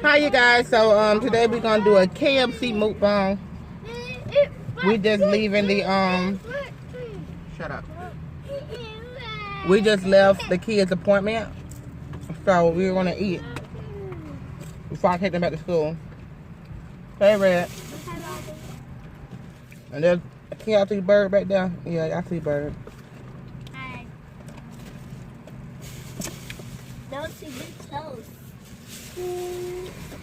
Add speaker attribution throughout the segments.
Speaker 1: Hi you guys, so today we're gonna do a KFC mukbang. We just leaving the shut up. We just left the kids' appointment, so we're gonna eat before I take them back to school. Hey Red. And there's a KFC bird back there. Yeah, I see bird.
Speaker 2: Hi. Don't see big toes.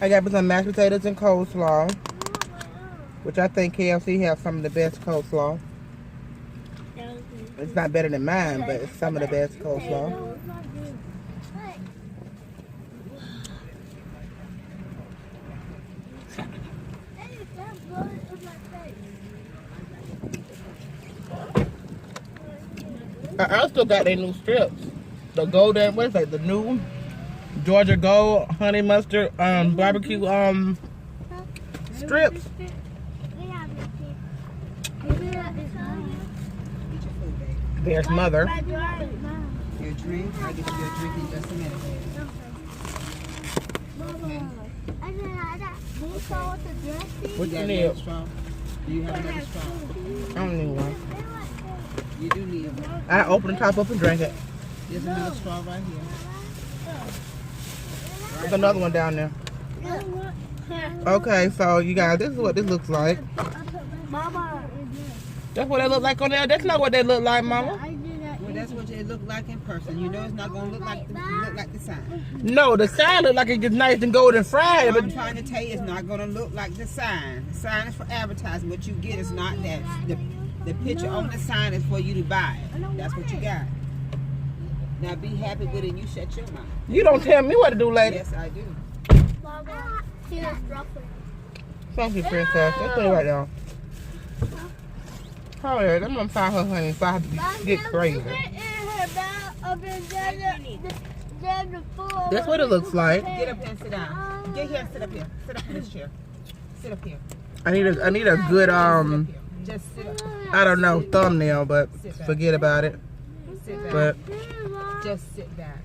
Speaker 1: I got some mashed potatoes and coleslaw, which I think KFC has some of the best coleslaw. It's not better than mine, but it's some of the best coleslaw. I still got their new strips. The golden, what is that? The new Georgia Gold honey mustard barbecue strips. There's mother.
Speaker 3: Your drink? I'll get you your drink in just a minute. Okay.
Speaker 1: What you need?
Speaker 3: Do you have another straw?
Speaker 1: I don't need one.
Speaker 3: You do need one.
Speaker 1: I open the top up and drink it.
Speaker 3: There's another straw right here.
Speaker 1: There's another one down there. Okay, so you guys, this is what this looks like. That's what they look like on there. That's not what they look like, Mama.
Speaker 3: Well, that's what it look like in person. You know it's not gonna look like the sign.
Speaker 1: No, the sign look like it's just nice and golden fried.
Speaker 3: What
Speaker 1: But
Speaker 3: I'm trying to tell you, it's not gonna look like the sign. The sign is for advertising. What you get is not that. The picture on the sign is for you to buy it. That's what you got. Now be happy with it and you shut your mouth.
Speaker 1: you don't tell me what to do, lady.
Speaker 3: Yes, I do.
Speaker 1: Thank you, princess. Let's put it right down. Oh yeah, I'm gonna find her honey so I have to get crazy. That's what it looks like.
Speaker 3: Get up here and sit down. Get here and sit up here. Sit up in this chair. Sit up here.
Speaker 1: I need a good
Speaker 3: Just sit up.
Speaker 1: I don't know, thumbnail, but forget about it.
Speaker 3: Sit back.
Speaker 1: But
Speaker 3: Just sit back.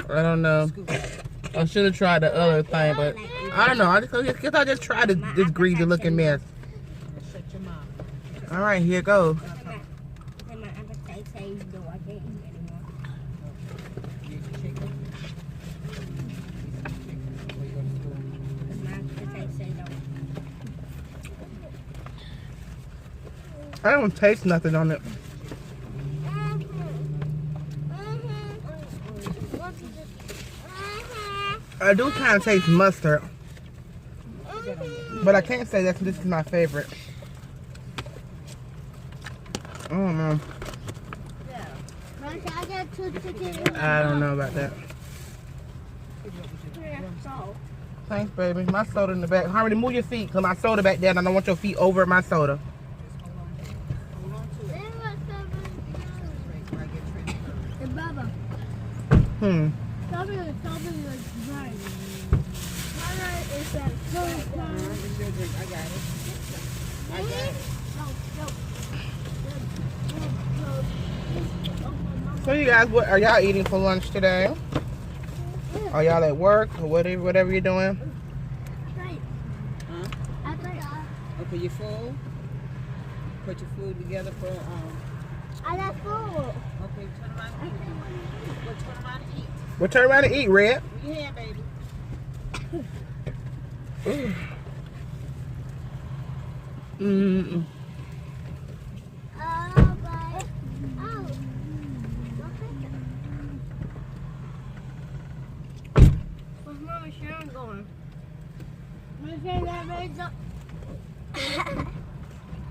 Speaker 1: I don't know.
Speaker 3: Scoot back.
Speaker 1: I should have tried the other thing, but I don't know. I guess I just tried this greasy looking mess.
Speaker 3: Shut your mouth.
Speaker 1: All right, here goes. I don't taste nothing on it. I do kind of taste mustard, but I can't say that this is my favorite. I don't know. I don't know about that. Thanks, baby. My soda in the back. Harmony, move your feet, because my soda back there, and I don't want your feet over my soda. So you guys, what are y'all eating for lunch today? Are y'all at work or whatever you're doing?
Speaker 3: Huh? Okay, you full? Put your food together for
Speaker 2: I got food.
Speaker 3: Okay, turn around and eat. Well, turn around and eat.
Speaker 1: Well, turn around and eat, Red.
Speaker 3: Yeah, baby.
Speaker 1: Mm-mm.
Speaker 2: Where's Mama Sharon going?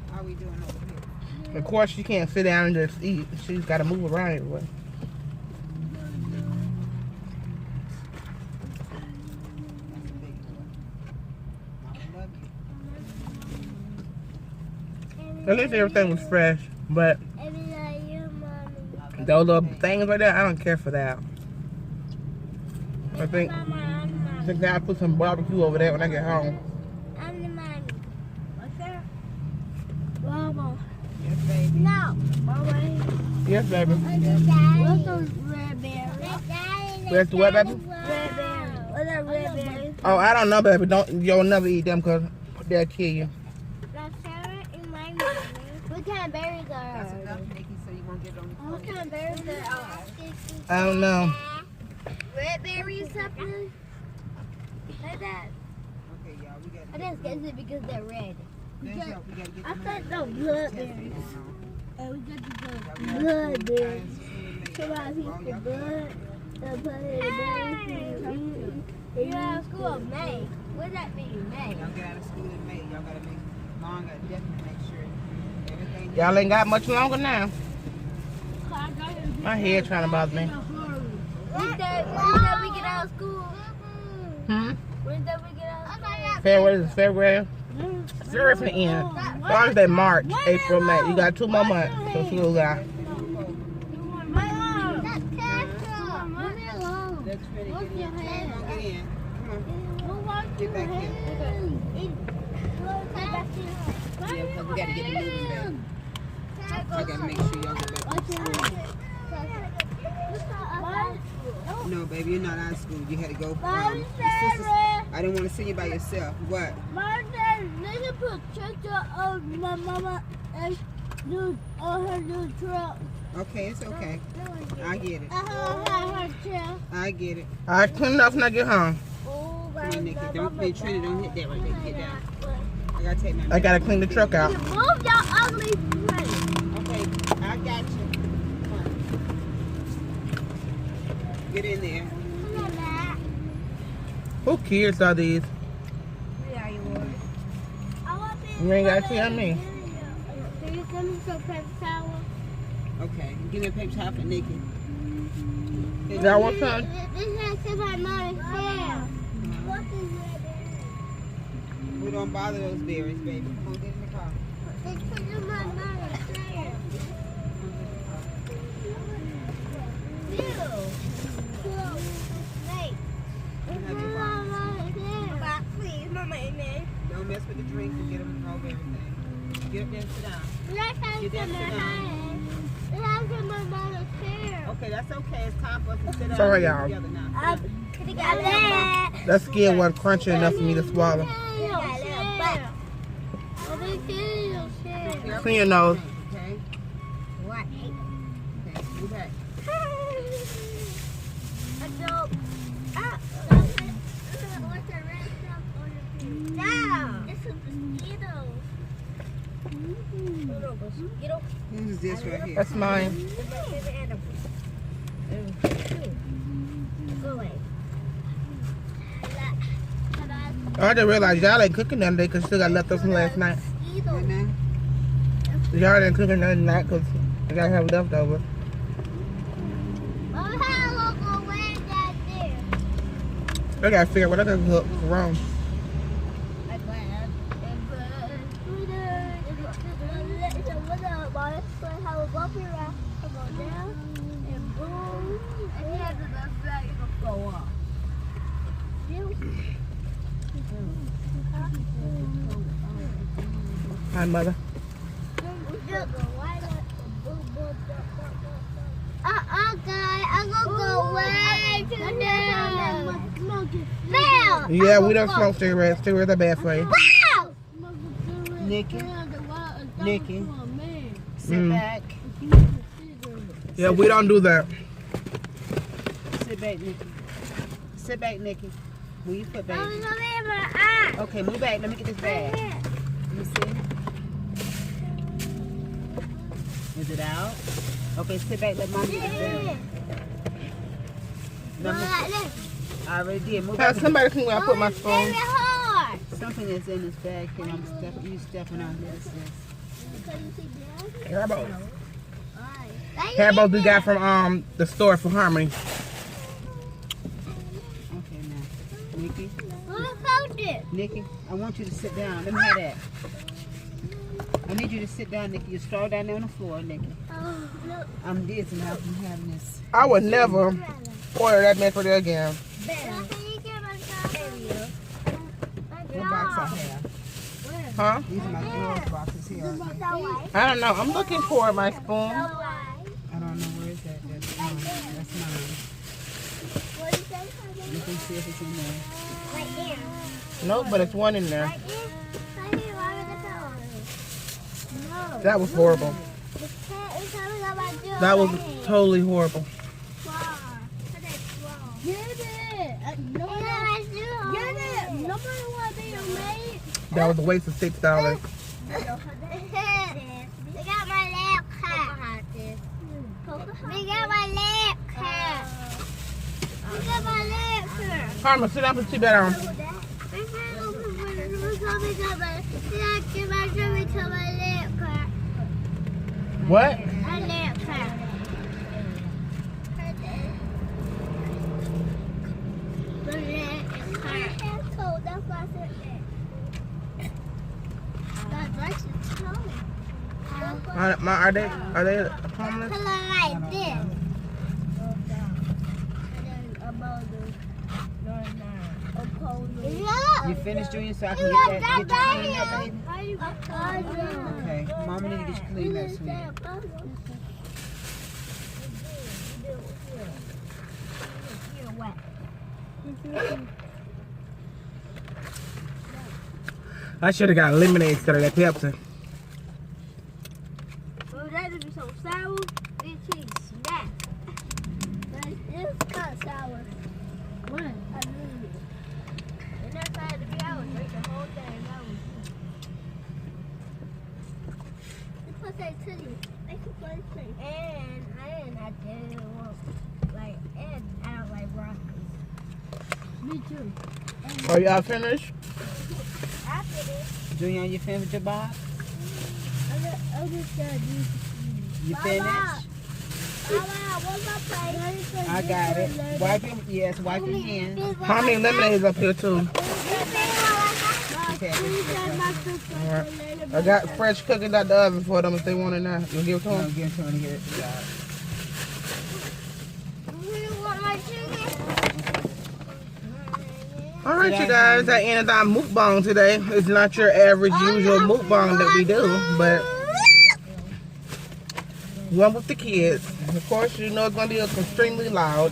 Speaker 3: How are we doing over here?
Speaker 1: Of course, she can't sit down and just eat. She's got to move around everywhere.
Speaker 3: That's a big boy. Mama love you.
Speaker 1: At least everything was fresh, but those little things right there, I don't care for that. I think I'll put some barbecue over there when I get home.
Speaker 2: I'm the mommy. What's that? Mama.
Speaker 3: Yes, baby.
Speaker 2: No. Mama.
Speaker 1: Yes, baby.
Speaker 2: What's those red berries?
Speaker 1: Where's the what, baby?
Speaker 2: Red berries. What's that red berry?
Speaker 1: Oh, I don't know, baby. You'll never eat them because they'll kill you.
Speaker 2: That's Sarah and my mommy. What kind of berries are
Speaker 3: That's enough, Nikki, so you won't get on the phone.
Speaker 2: What kind of berries are
Speaker 1: I don't know.
Speaker 2: red berries, something like that.
Speaker 3: Okay, y'all, we got
Speaker 2: I just guess it because they're red.
Speaker 3: we gotta get
Speaker 2: I
Speaker 3: the
Speaker 2: thought no
Speaker 3: money.
Speaker 2: bloodberries. And we got the bloodberries. Somebody eats the blood. They'll put it in berries. You're out of school in May. What does that mean, May?
Speaker 3: Y'all get out of school in May. Y'all gotta make Mom gotta definitely make sure everything.
Speaker 1: Y'all ain't got much longer now. My head trying to bother me.
Speaker 2: When did we get out of school? When did we get out of school?
Speaker 1: February is February. February for the end. Thursday, March, April, May. You got 2 more months till school got.
Speaker 3: Let's ready to get in. Come on, get in. Come on. Get back here. Yeah, because we gotta get the moving back. I gotta make sure y'all get back. No, baby, you're not out of school. You had to go. I didn't want to send you by yourself. What?
Speaker 2: They can put picture of my mama and on her new truck.
Speaker 3: Okay, it's okay. I get it.
Speaker 2: Her truck.
Speaker 3: I get it.
Speaker 1: All right, clean it up when I get home.
Speaker 2: Oh,
Speaker 3: Come on, Nikki. Don't be Trinity. Don't hit that right there. Get down. I gotta take my.
Speaker 1: I gotta clean the truck out.
Speaker 2: Move your ugly friend.
Speaker 3: Okay, I got you. Come on. Get in there.
Speaker 2: Come on, Matt.
Speaker 1: Who kids are these?
Speaker 2: I want
Speaker 1: You ain't gotta tell me.
Speaker 2: Can you send me some paper towel?
Speaker 3: Okay, give me a paper towel for Nikki.
Speaker 1: Is that what time?
Speaker 2: This has to my mom's hair. What is it?
Speaker 3: We don't bother those berries, baby. Come on, get in the car.
Speaker 2: It's because of my mom's hair. Please, Mama, amen.
Speaker 3: Don't mess with the drinks and get them over everything. Get up there and sit down.
Speaker 2: Let's have
Speaker 3: Get
Speaker 2: some
Speaker 3: that
Speaker 2: of
Speaker 3: sit down.
Speaker 2: mine. Let's have my mom's hair.
Speaker 3: Okay, that's okay. It's time for us to sit down
Speaker 1: Sorry,
Speaker 3: and
Speaker 1: y'all.
Speaker 3: together now.
Speaker 1: That skin wasn't crunchy enough for me to swallow. Clean your nose.
Speaker 3: Okay?
Speaker 2: What?
Speaker 3: Okay, move back. Who's this right here?
Speaker 1: That's mine. I didn't realize y'all ain't cooking nothing today because still got leftovers from last night.
Speaker 3: Right now?
Speaker 1: Y'all didn't cook nothing tonight because y'all have leftovers. I gotta figure out what I can cook for Rome. Hi, mother.
Speaker 2: Guy, I'm gonna go way to the
Speaker 1: Yeah, we don't smoke cigarettes. Cigarettes are bad for you.
Speaker 3: Nikki. Nikki. Sit back.
Speaker 1: Yeah, we don't do that.
Speaker 3: Sit back, Nikki. Sit back, Nikki. Move your foot, baby.
Speaker 2: my eye.
Speaker 3: Okay, move back. Let me get this bag. Let me see. Is it out? Okay, sit back. Let mommy get this bag. No, I already did. Move back.
Speaker 1: Somebody can go and put my spoon.
Speaker 2: Very hard.
Speaker 3: Something is in this bag and I'm stepping. You stepping on this.
Speaker 1: Haribo. Haribo we got from the store for Harmony.
Speaker 3: Okay, now, Nikki.
Speaker 2: Who found it?
Speaker 3: Nikki, I want you to sit down. Let me have that. I need you to sit down, Nikki. You start down there on the floor, Nikki.
Speaker 2: Oh, look.
Speaker 3: I'm dizzy now from having this.
Speaker 1: I would never order that mess for there again.
Speaker 3: What box I have?
Speaker 1: Huh?
Speaker 3: These are my girls' boxes here.
Speaker 1: I don't know. I'm looking for my spoon.
Speaker 3: I don't know where is that. That's mine. That's mine.
Speaker 2: What did you say?
Speaker 3: You can see if it's in there.
Speaker 2: Right there.
Speaker 1: Nope, but it's one in there.
Speaker 2: Right there? Right here, why would it go? No.
Speaker 1: That was horrible.
Speaker 2: It's coming up my door.
Speaker 1: That was totally horrible.
Speaker 2: Get it! Nobody want to be your mate.
Speaker 1: That was a waste of $6.
Speaker 2: They got my leg cut. They got my leg cut. They got my leg cut.
Speaker 1: Karma, sit down and put your bed on. What?
Speaker 2: My leg cut. My leg is cut. That's cold. That's why I said that. That dress is cold.
Speaker 1: Are they homeless?
Speaker 2: Color like this.
Speaker 3: You finished doing so I can get you cleaned up, baby? Okay. Mama need to get you cleaned up, sweetie.
Speaker 1: I should have got lemonade instead of that Pepsi.
Speaker 2: Well, that would be so sour. This cheese snap. It's kind of sour. What? I knew it. And that's why I had to be out and drink the whole thing. That was it's what they tell you. They can play things. And I didn't want, like, and I don't like broccoli. Me too.
Speaker 1: Are y'all finished?
Speaker 2: After this,
Speaker 3: Junior, you finished with your box?
Speaker 2: I just gotta do.
Speaker 3: You finished?
Speaker 2: Mama, what's my plate?
Speaker 3: I got it. Wipe your hands.
Speaker 1: How many lemonades up here too?
Speaker 3: Okay.
Speaker 1: Alright. I got fresh cookies out the oven for them if they want it now. You give it to
Speaker 3: No,
Speaker 1: them?
Speaker 3: give it to her to get it.
Speaker 1: Alright you guys, that ended our mukbang today. It's not your average usual mukbang that we do, but one with the kids. Of course, you know it's going to be extremely loud.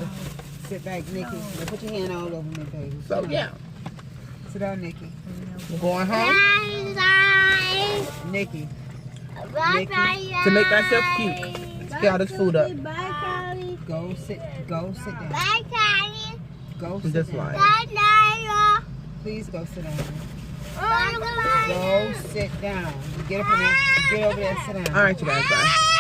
Speaker 3: Sit back, Nikki. Now put your hand all over me, baby.
Speaker 1: So yeah,
Speaker 3: Sit down, Nikki.
Speaker 1: we're going home
Speaker 3: Nikki.
Speaker 1: to make ourselves cute. Let's get all this food up.
Speaker 3: Go sit down. Go sit
Speaker 1: This
Speaker 3: down.
Speaker 1: line.
Speaker 3: Please go sit down. Go sit down. Get up in there. Get over there and sit down.
Speaker 1: Alright you guys, bye.